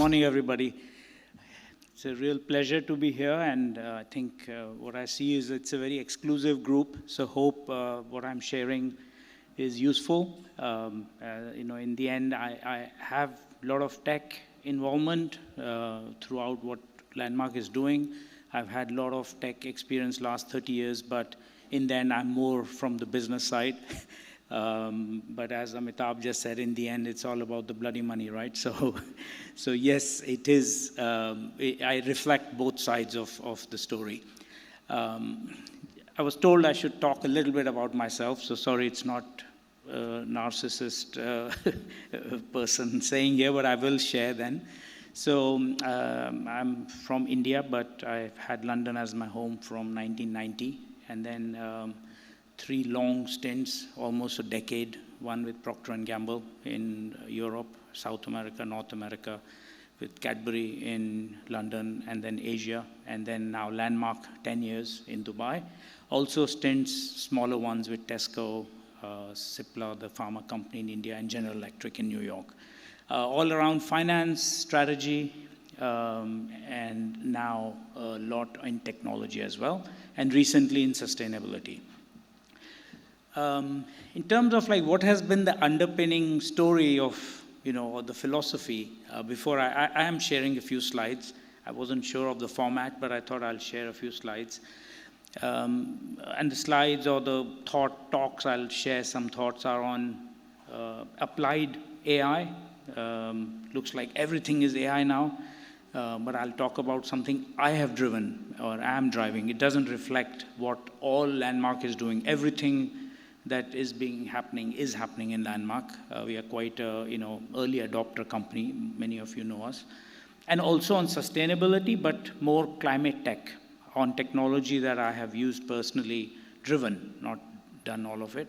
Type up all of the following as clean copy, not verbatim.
morning, everybody. It's a real pleasure to be here, and I think what I see is it's a very exclusive group, so hope what I'm sharing is useful. In the end, I have a lot of tech involvement throughout what Landmark is doing. I've had a lot of tech experience last 30 years, but in the end, I'm more from the business side. But as Amitabh just said, in the end, it's all about the bloody money, right? So yes, it is. I reflect both sides of the story. I was told I should talk a little bit about myself, so sorry, it's not a narcissist person saying here, but I will share then. So I'm from India, but I've had London as my home from 1990, and then 3 long stints, almost a decade, one with Procter & Gamble in Europe, South America, North America, with Cadbury in London, and then Asia, and then now Landmark, 10 years in Dubai. Also stints, smaller ones with Tesco, Cipla, the pharma company in India, and General Electric in New York. All around finance, strategy, and now a lot in technology as well, and recently in sustainability. In terms of like what has been the underpinning story of, or the philosophy, before I am sharing a few slides. I wasn't sure of the format, but I thought I'll share a few slides. And the slides or the talks I'll share some thoughts are on applied AI. Looks like everything is AI now, but I'll talk about something I have driven or am driving. It doesn't reflect what all Landmark is doing. Everything that is happening in Landmark. We are quite a early adopter company. Many of you know us, and also on sustainability, but more climate tech, on technology that I have used personally, driven, not done all of it.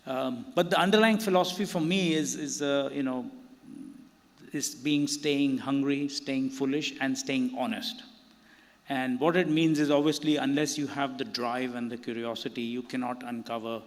But the underlying philosophy for me is staying hungry, staying foolish, and staying honest. And what it means is obviously unless you have the drive and the curiosity, you cannot uncover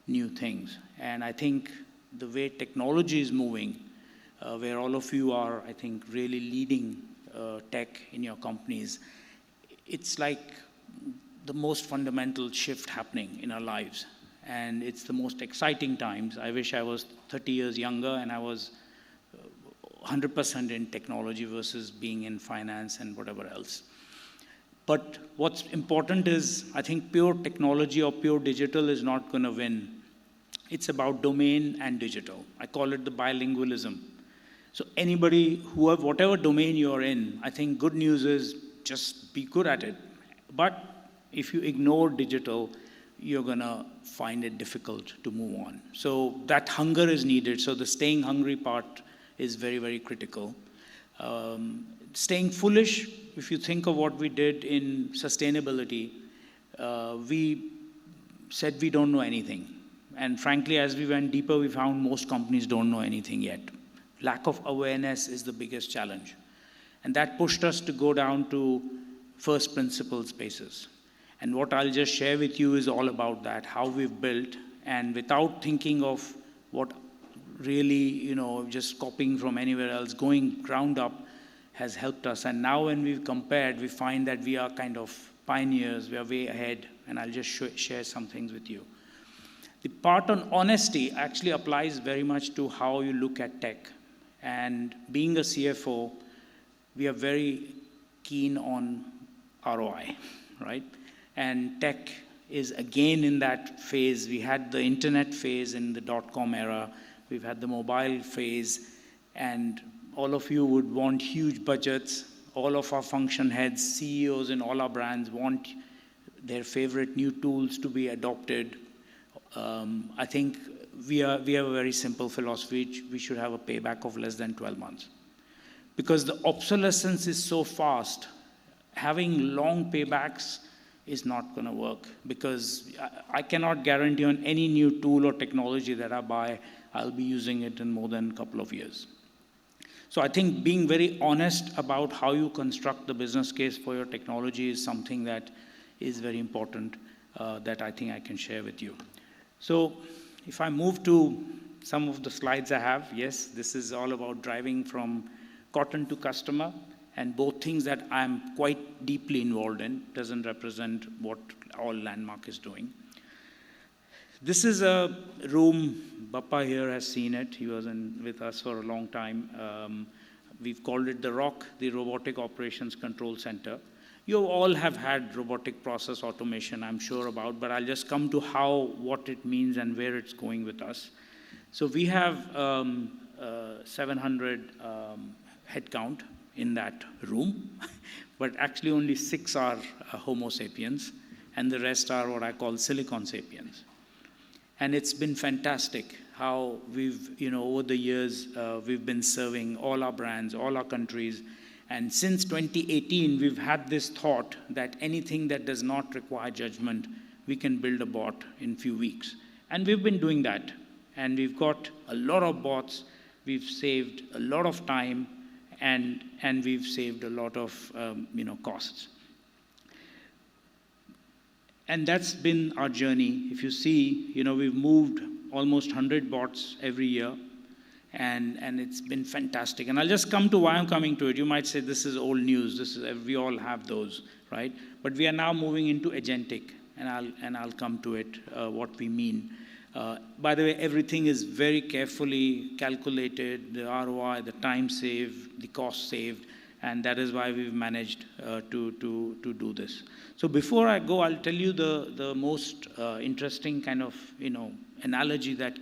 new things. And I think the way technology is moving, where all of you are, I think, really leading tech in your companies, it's like the most fundamental shift happening in our lives. And it's the most exciting times. I wish I was 30 years younger and I was 100% in technology versus being in finance and whatever else. But what's important is, I think pure technology or pure digital is not going to win. It's about domain and digital. I call it the bilingualism. So anybody, whatever domain you're in, I think good news is just be good at it. But if you ignore digital, you're going to find it difficult to move on. So that hunger is needed. So the staying hungry part is very, very critical. Staying foolish, if you think of what we did in sustainability, we said we don't know anything. And frankly, as we went deeper, we found most companies don't know anything yet. Lack of awareness is the biggest challenge. And that pushed us to go down to first principles basis. And what I'll just share with you is all about that, how we've built, and without thinking of what really, just copying from anywhere else, going ground up has helped us. And now when we've compared, we find that we are kind of pioneers, we are way ahead, and I'll just share some things with you. The part on honesty actually applies very much to how you look at tech. And being a CFO, we are very keen on ROI, right? And tech is again in that phase. We had the internet phase in the dot-com era. We've had the mobile phase, and all of you would want huge budgets. All of our function heads, CEOs in all our brands want their favorite new tools to be adopted. I think we have a very simple philosophy. We should have a payback of less than 12 months. Because the obsolescence is so fast, having long paybacks is not going to work, because I cannot guarantee on any new tool or technology that I buy, I'll be using it in more than a couple of years. So I think being very honest about how you construct the business case for your technology is something that is very important, that I think I can share with you. So if I move to some of the slides I have, yes, this is all about driving from cotton to customer, and both things that I'm quite deeply involved in. Doesn't represent what all Landmark is doing. This is a room, Bappa here has seen it. He was with us for a long time. We've called it the ROC, the Robotic Operations Control Center. You all have had robotic process automation, I'm sure about, but I'll just come to what it means and where it's going with us. So we have 700 headcount in that room, but actually only 6 are Homo sapiens, and the rest are what I call Silicon sapiens. And it's been fantastic how we've, over the years, we've been serving all our brands, all our countries. And since 2018, we've had this thought that anything that does not require judgment, we can build a bot in few weeks. And we've been doing that. And we've got a lot of bots. We've saved a lot of time, and we've saved a lot of, costs. And that's been our journey. If you see, we've moved almost 100 bots every year. And it's been fantastic. And I'll just come to why I'm coming to it. You might say this is old news. We all have those, right? But we are now moving into agentic, and I'll come to it, what we mean. By the way, everything is very carefully calculated, the ROI, the time saved, the cost saved, and that is why we've managed to do this. So before I go, I'll tell you the most interesting kind of, analogy that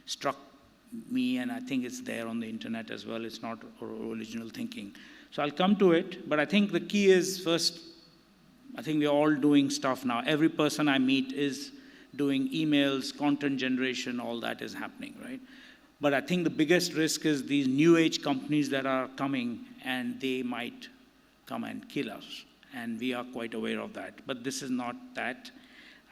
struck me, and I think it's there on the internet as well. It's not original thinking. So I'll come to it, but I think the key is, first, I think we're all doing stuff now. Every person I meet is doing emails, content generation, all that is happening, right? But I think the biggest risk is these new age companies that are coming, and they might come and kill us. And we are quite aware of that. But this is not that.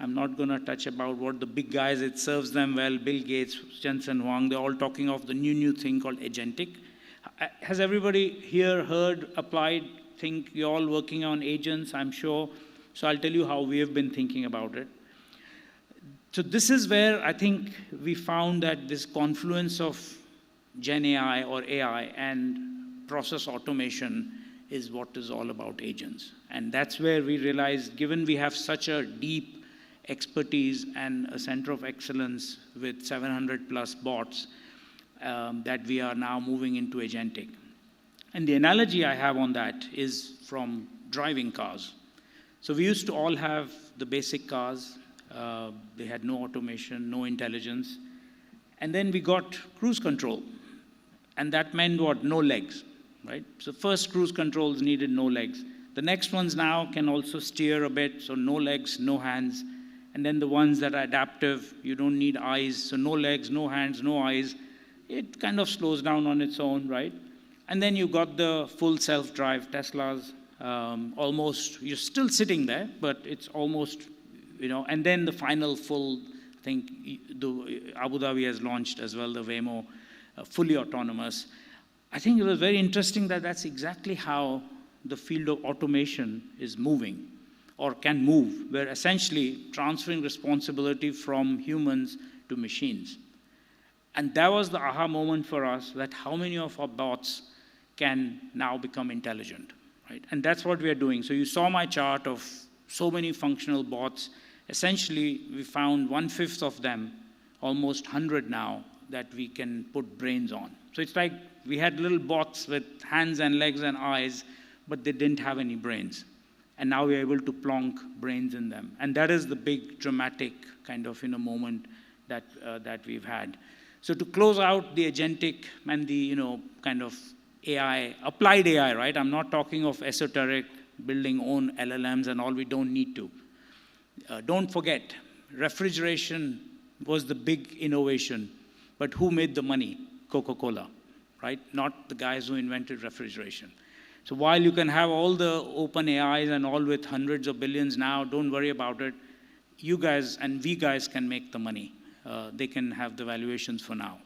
I'm not going to touch about what the big guys, it serves them well, Bill Gates, Jensen Huang, they're all talking of the new thing called agentic. Has everybody here heard, applied, think you're all working on agents, I'm sure. So I'll tell you how we have been thinking about it. So this is where I think we found that this confluence of Gen AI or AI and process automation is what is all about agents. And that's where we realized, given we have such a deep expertise and a center of excellence with 700 plus bots, that we are now moving into agentic. And the analogy I have on that is from driving cars. So we used to all have the basic cars. They had no automation, no intelligence. And then we got cruise control. And that meant what? No legs, right? So first cruise controls needed no legs. The next ones now can also steer a bit, so no legs, no hands. And then the ones that are adaptive, you don't need eyes, so no legs, no hands, no eyes. It kind of slows down on its own, right? And then you got the full self-drive Teslas. Almost, you're still sitting there, but it's almost, and then the final full, I think Abu Dhabi has launched as well, the Waymo, fully autonomous. I think it was very interesting that that's exactly how the field of automation is moving, or can move, where essentially transferring responsibility from humans to machines. And that was the aha moment for us, that how many of our bots can now become intelligent, right? And that's what we are doing. So you saw my chart of so many functional bots. Essentially, we found 1/5 of them, almost 100 now, that we can put brains on. So it's like we had little bots with hands and legs and eyes, but they didn't have any brains. And now we're able to plonk brains in them. And that is the big dramatic kind of moment that we've had. So to close out the agentic and the kind of AI, applied AI, right? I'm not talking of esoteric building own LLMs and all, we don't need to. Don't forget, refrigeration was the big innovation, but who made the money? Coca-Cola, right? Not the guys who invented refrigeration. So while you can have all the open AIs and all with hundreds of billions now, don't worry about it. You guys and we guys can make the money. They can have the valuations for now.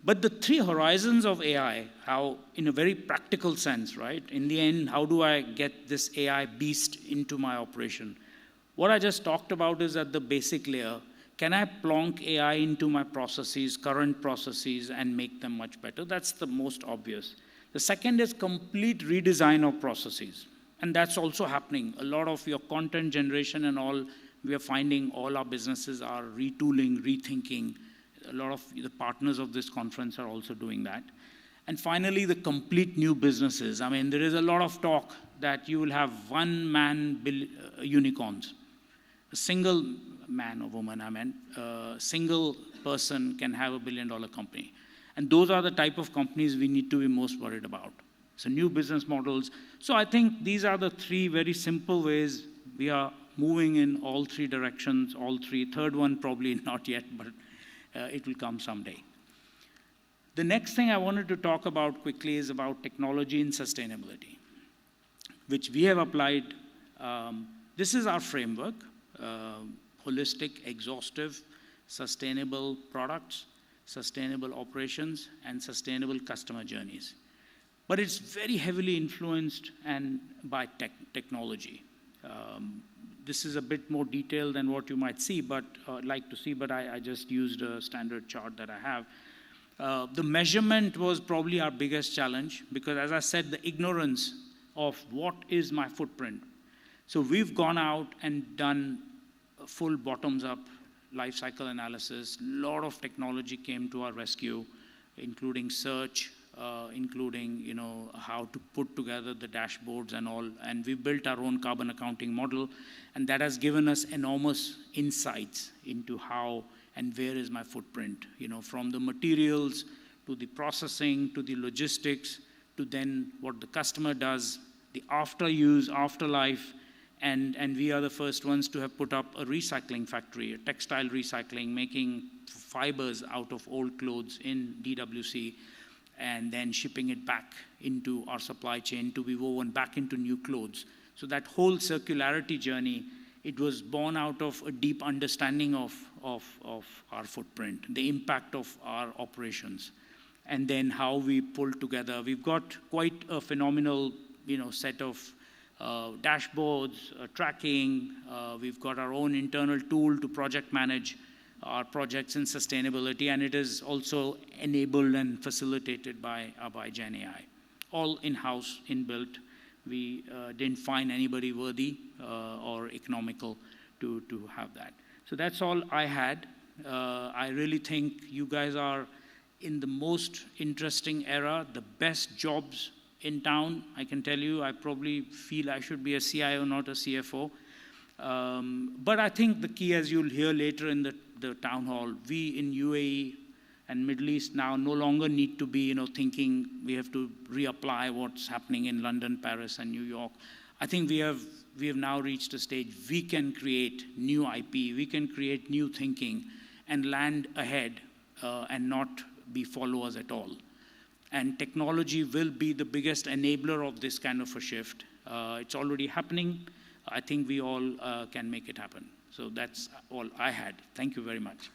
But the 3 horizons of AI, how in a very practical sense, right? In the end, how do I get this AI beast into my operation? What I just talked about is at the basic layer. can I plonk AI into my processes, current processes, and make them much better? That's the most obvious. The second is complete redesign of processes. And that's also happening. A lot of your content generation and all, we are finding all our businesses are retooling, rethinking. A lot of the partners of this conference are also doing that. And finally, the complete new businesses. I mean, there is a lot of talk that you will have one-man unicorns. A single man or woman, a single person can have $1 billion company. And those are the type of companies we need to be most worried about. So new business models. So I think these are the three very simple ways we are moving in all three directions, all three. Third one probably not yet, but it will come someday. The next thing I wanted to talk about quickly is about technology and sustainability, which we have applied. This is our framework, holistic, exhaustive, sustainable products, sustainable operations, and sustainable customer journeys. But it's very heavily influenced by technology. This is a bit more detailed than what you might see, but like to see, but I just used a standard chart that I have. The measurement was probably our biggest challenge because, as I said, the ignorance of what is my footprint. So we've gone out and done a full bottoms-up life cycle analysis. A lot of technology came to our rescue, including search, including how to put together the dashboards and all. And we built our own carbon accounting model, and that has given us enormous insights into how and where is my footprint, from the materials to the processing to the logistics to then what the customer does, the after use, afterlife. And we are the first ones to have put up a recycling factory, a textile recycling, making fibers out of old clothes in DWC, and then shipping it back into our supply chain to be woven back into new clothes. So that whole circularity journey, it was born out of a deep understanding of our footprint, the impact of our operations, and then how we pull together. We've got quite a phenomenal set of dashboards, tracking. We've got our own internal tool to project manage our projects in sustainability, and it is also enabled and facilitated by Gen AI. All in-house, inbuilt. We didn't find anybody worthy or economical to have that. So that's all I had. I really think you guys are in the most interesting era, the best jobs in town. I can tell you, I probably feel I should be a CIO, not a CFO. But I think the key, as you'll hear later in the town hall, we in UAE and Middle East now no longer need to be thinking we have to reapply what's happening in London, Paris, and New York. I think we have now reached a stage we can create new IP, we can create new thinking and land ahead and not be followers at all. And technology will be the biggest enabler of this kind of a shift. It's already happening. I think we all can make it happen. So that's all I had. Thank you very much.